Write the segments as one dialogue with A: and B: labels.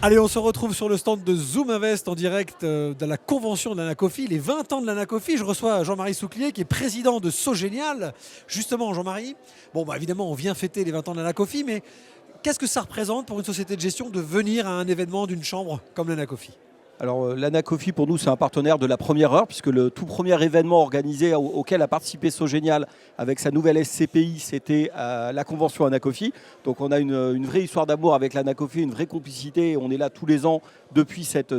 A: Allez, on se retrouve sur le stand de Zoom Invest en direct de la convention de l'Anacofi, les 20 ans de l'Anacofi. Je reçois Jean-Marie Souclier qui est président de Sogénial. Justement, Jean-Marie, évidemment, on vient fêter les 20 ans de l'Anacofi, mais qu'est-ce que ça représente pour une société de gestion de venir à un événement d'une chambre comme l'Anacofi ?
B: Alors l'Anacofi pour nous c'est un partenaire de la première heure puisque le tout premier événement organisé auquel a participé Sogénial avec sa nouvelle SCPI c'était la convention Anacofi. Donc on a une vraie histoire d'amour avec l'Anacofi, une vraie complicité et on est là tous les ans depuis cette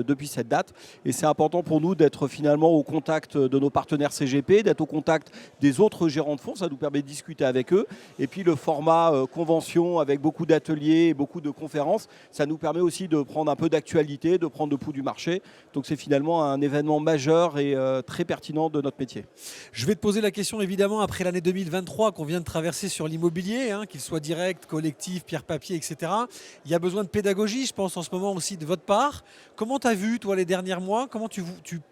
B: date. Et c'est important pour nous d'être finalement au contact de nos partenaires CGP, d'être au contact des autres gérants de fonds, ça nous permet de discuter avec eux. Et puis le format convention avec beaucoup d'ateliers et beaucoup de conférences, ça nous permet aussi de prendre un peu d'actualité, de prendre le pouls du marché. Donc c'est finalement un événement majeur et très pertinent de notre métier.
A: Je vais te poser la question évidemment après l'année 2023 qu'on vient de traverser sur l'immobilier, qu'il soit direct, collectif, pierre-papier, etc. Il y a besoin de pédagogie, je pense en ce moment aussi de votre part. Comment tu as vu toi les derniers mois ? Comment tu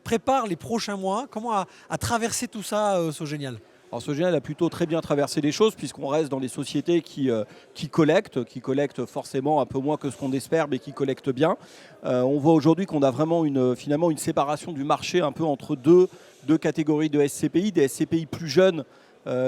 A: prépares les prochains mois ? Comment a traversé tout ça Sogénial ?
B: Alors Sogénial a plutôt très bien traversé les choses puisqu'on reste dans des sociétés qui collectent forcément un peu moins que ce qu'on espère mais qui collectent bien. On voit aujourd'hui qu'on a vraiment finalement une séparation du marché un peu entre deux catégories de SCPI, des SCPI plus jeunes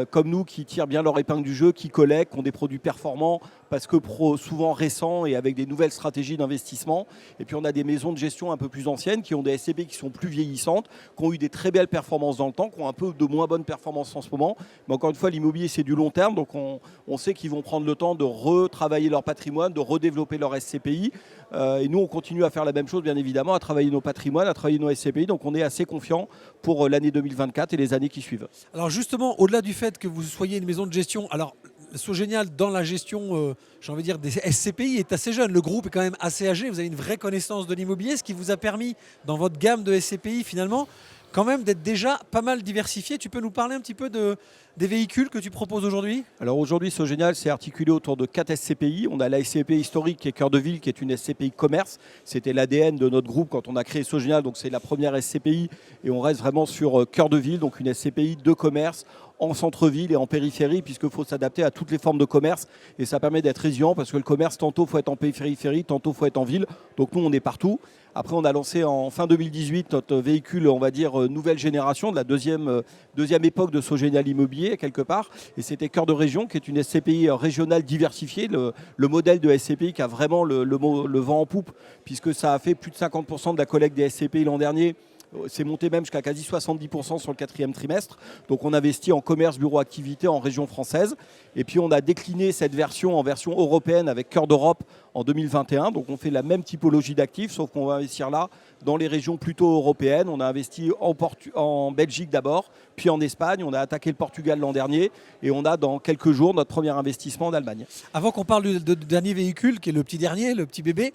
B: comme nous qui tirent bien leur épingle du jeu, qui collectent, qui ont des produits performants parce que souvent récents et avec des nouvelles stratégies d'investissement. Et puis on a des maisons de gestion un peu plus anciennes qui ont des SCPI qui sont plus vieillissantes, qui ont eu des très belles performances dans le temps, qui ont un peu de moins bonnes performances en ce moment. Mais encore une fois, l'immobilier c'est du long terme, donc on sait qu'ils vont prendre le temps de retravailler leur patrimoine, de redévelopper leur SCPI. Et nous on continue à faire la même chose bien évidemment, à travailler nos patrimoines, à travailler nos SCPI. Donc on est assez confiant pour l'année 2024 et les années qui suivent.
A: Alors justement, au-delà du fait que vous soyez une maison de gestion, alors Sogénial dans la gestion, j'ai envie de dire, des SCPI est assez jeune. Le groupe est quand même assez âgé. Vous avez une vraie connaissance de l'immobilier, ce qui vous a permis, dans votre gamme de SCPI, finalement, quand même d'être déjà pas mal diversifié. Tu peux nous parler un petit peu des véhicules que tu proposes aujourd'hui ?
B: Alors aujourd'hui, Sogénial s'est articulé autour de 4 SCPI. On a la SCPI historique qui est Cœur de Ville, qui est une SCPI commerce. C'était l'ADN de notre groupe quand on a créé Sogénial, donc c'est la première SCPI. Et on reste vraiment sur Cœur de Ville, donc une SCPI de commerce en centre-ville et en périphérie, puisqu'il faut s'adapter à toutes les formes de commerce. Et ça permet d'être résilient, parce que le commerce, tantôt, il faut être en périphérie, tantôt, il faut être en ville. Donc nous, on est partout. Après, on a lancé en fin 2018 notre véhicule, on va dire, nouvelle génération, de la deuxième époque de Sogénial Immobilier, quelque part. Et c'était Cœur de Région, qui est une SCPI régionale diversifiée, le modèle de SCPI qui a vraiment le vent en poupe, puisque ça a fait plus de 50% de la collecte des SCPI l'an dernier. C'est monté même jusqu'à quasi 70% sur le 4e trimestre. Donc on investit en commerce, bureau, activité en région française. Et puis on a décliné cette version en version européenne avec Cœur d'Europe en 2021. Donc on fait la même typologie d'actifs, sauf qu'on va investir là dans les régions plutôt européennes. On a investi en Belgique d'abord, puis en Espagne. On a attaqué le Portugal l'an dernier. Et on a dans quelques jours notre premier investissement en Allemagne.
A: Avant qu'on parle du dernier véhicule, qui est le petit bébé,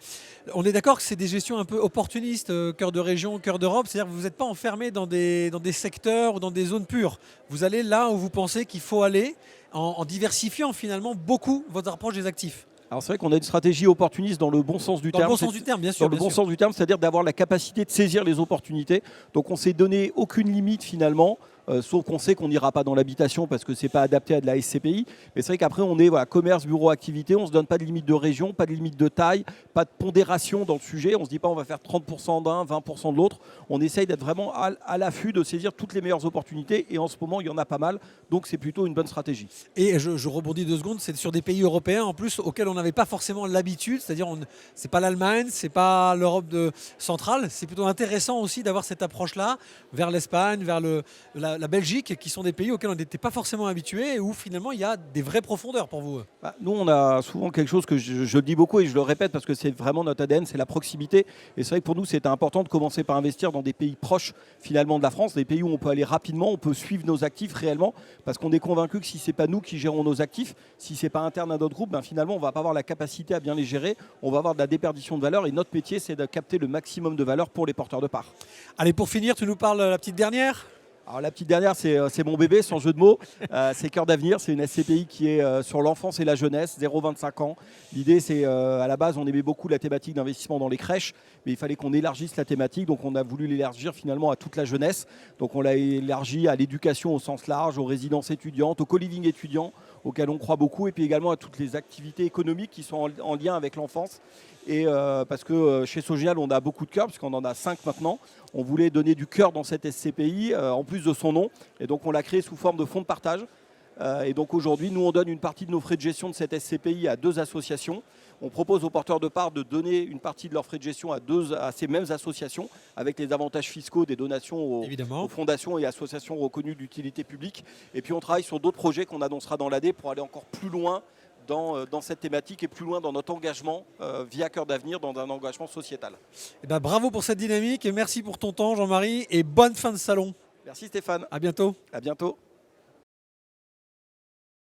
A: on est d'accord que c'est des gestions un peu opportunistes, Cœur de Région, Cœur d'Europe. C'est-à-dire que vous n'êtes pas enfermé dans des secteurs ou dans des zones pures. Vous allez là où vous pensez qu'il faut aller en diversifiant finalement beaucoup votre approche des actifs.
B: Alors c'est vrai qu'on a une stratégie opportuniste dans le bon sens du terme.
A: Dans le bon sens du terme, bien sûr.
B: Dans le bon sens du terme, c'est-à-dire d'avoir la capacité de saisir les opportunités. Donc on s'est donné aucune limite finalement. Sauf qu'on sait qu'on n'ira pas dans l'habitation parce que ce n'est pas adapté à de la SCPI. Mais c'est vrai qu'après, on est commerce, bureau, activité. On ne se donne pas de limite de région, pas de limite de taille, pas de pondération dans le sujet. On ne se dit pas on va faire 30% d'un, 20% de l'autre. On essaye d'être vraiment à l'affût, de saisir toutes les meilleures opportunités. Et en ce moment, il y en a pas mal. Donc c'est plutôt une bonne stratégie.
A: Et je rebondis 2 secondes, c'est sur des pays européens en plus auxquels on n'avait pas forcément l'habitude. C'est-à-dire c'est pas l'Allemagne, c'est pas l'Europe centrale. C'est plutôt intéressant aussi d'avoir cette approche-là vers l'Espagne, vers la Belgique, qui sont des pays auxquels on n'était pas forcément habitués et où finalement il y a des vraies profondeurs pour vous.
B: Nous, on a souvent quelque chose que je dis beaucoup et je le répète parce que c'est vraiment notre ADN, c'est la proximité. Et c'est vrai que pour nous, c'était important de commencer par investir dans des pays proches finalement de la France, des pays où on peut aller rapidement, on peut suivre nos actifs réellement, parce qu'on est convaincu que si ce n'est pas nous qui gérons nos actifs, si ce n'est pas interne à notre groupe, finalement, on ne va pas avoir la capacité à bien les gérer, on va avoir de la déperdition de valeur et notre métier, c'est de capter le maximum de valeur pour les porteurs de parts.
A: Allez, pour finir, tu nous parles la petite dernière ?
B: Alors la petite dernière, c'est mon bébé, sans jeu de mots. C'est Cœur d'Avenir, c'est une SCPI qui est sur l'enfance et la jeunesse, 0-25 ans. L'idée, c'est à la base, on aimait beaucoup la thématique d'investissement dans les crèches, mais il fallait qu'on élargisse la thématique, donc on a voulu l'élargir finalement à toute la jeunesse. Donc on l'a élargi à l'éducation au sens large, aux résidences étudiantes, au co-living étudiant, auquel on croit beaucoup, et puis également à toutes les activités économiques qui sont en lien avec l'enfance. Et parce que chez Sogénial, on a beaucoup de cœur, puisqu'on en a 5 maintenant. On voulait donner du cœur dans cette SCPI, en plus de son nom. Et donc on l'a créé sous forme de fonds de partage. Et donc aujourd'hui, nous, on donne une partie de nos frais de gestion de cette SCPI à 2 associations. On propose aux porteurs de parts de donner une partie de leurs frais de gestion à ces mêmes associations, avec les avantages fiscaux des donations aux fondations et associations reconnues d'utilité publique. Et puis on travaille sur d'autres projets qu'on annoncera dans l'AD pour aller encore plus loin dans cette thématique et plus loin dans notre engagement via Cœur d'Avenir, dans un engagement sociétal.
A: Eh ben, bravo pour cette dynamique et merci pour ton temps, Jean-Marie, et bonne fin de salon.
B: Merci Stéphane.
A: À bientôt.
B: À bientôt.